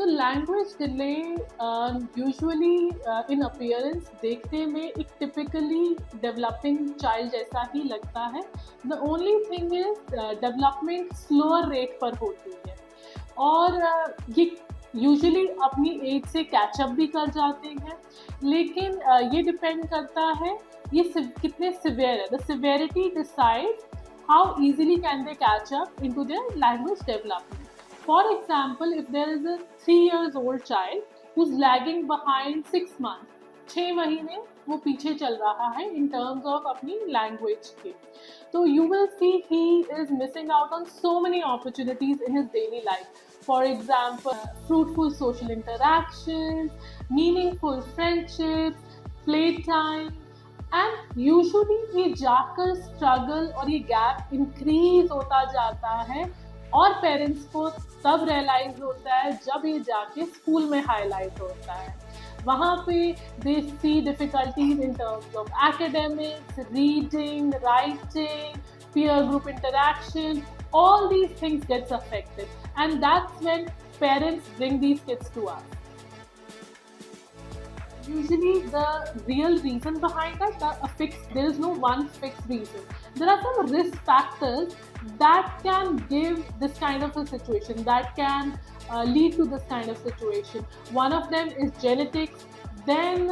So language delay usually in appearance देखने में एक typically developing child जैसा ही लगता है. The only thing is development slower rate पर होती है और ये यूजुअली अपनी एज से कैचअप भी कर जाते हैं, लेकिन ये डिपेंड करता है ये कितने सिवियर है. The severity decide how easily can they catch up into their language development. For example, if there is a 3 years old child who's lagging behind 6 months, 6 महीने वो पीछे चल रहा है in terms of अपनी language के, तो you will see he is missing out on so many opportunities in his daily life. For example, fruitful social interactions, meaningful friendships, playtime, and usually ये जाकर struggle और ये gap increase होता जाता है और पेरेंट्स को तब रियलाइज होता है जब ये जाके स्कूल में हाईलाइट होता है. वहाँ पे they see difficulties in terms of academics, reading, writing, peer group interaction, all these things gets affected, and that's when parents bring these kids to us. Usually the real reason behind that, there is no one fixed reason. There are some risk factors that can give this kind of a situation, that can lead to this kind of situation. One of them is genetics, then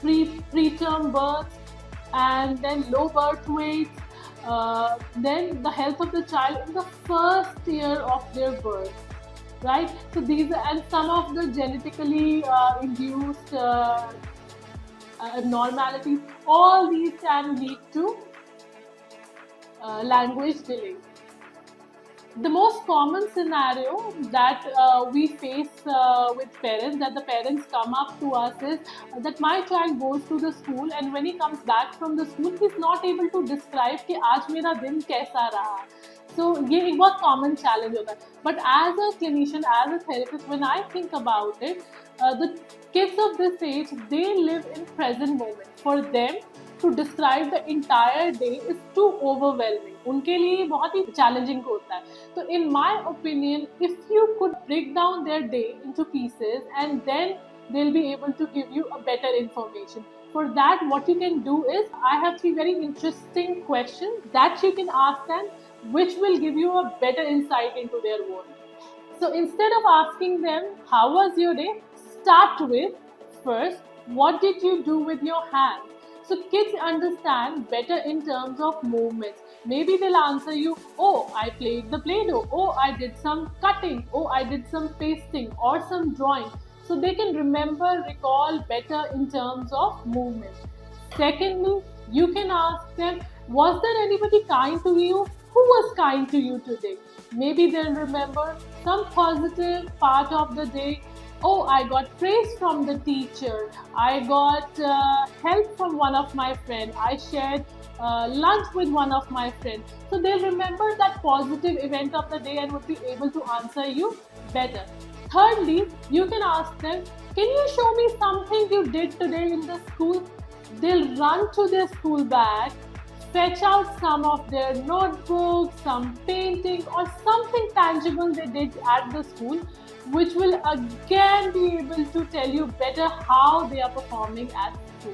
preterm birth, and then low birth weight, then the health of the child in the first year of their birth. Right, so these and some of the genetically induced abnormalities, all these can lead to language delay. The most common scenario that we face with parents, that the parents come up to us, is that my child goes to the school and when he comes back from the school, he is not able to describe कि आज मेरा दिन कैसा रहा. So ये एक बहुत common challenge होता है. But as a clinician, as a therapist, when I think about it, the kids of this age, they live in present moment. For them to describe the entire day is too overwhelming. उनके लिए बहुत ही challenging होता है. So in my opinion, if you could break down their day into pieces, and then they'll be able to give you a better information. For that, what you can do is, I have 3 very interesting questions that you can ask them, which will give you a better insight into their world. So instead of asking them, how was your day? Start with, first, what did you do with your hand? So kids understand better in terms of movements. Maybe they'll answer you, oh, I played the Play-Doh, oh, I did some cutting, oh, I did some pasting or some drawing. So they can remember, recall better in terms of movement. Secondly, you can ask them, was there anybody kind to you? Who was kind to you today? Maybe they'll remember some positive part of the day. Oh, I got praise from the teacher. I got help from one of my friends. I shared lunch with one of my friends. So they'll remember that positive event of the day and would be able to answer you better. Thirdly, you can ask them, can you show me something you did today in the school? They'll run to their school bag, fetch out some of their notebooks, some painting or something tangible they did at the school, which will again be able to tell you better how they are performing at school.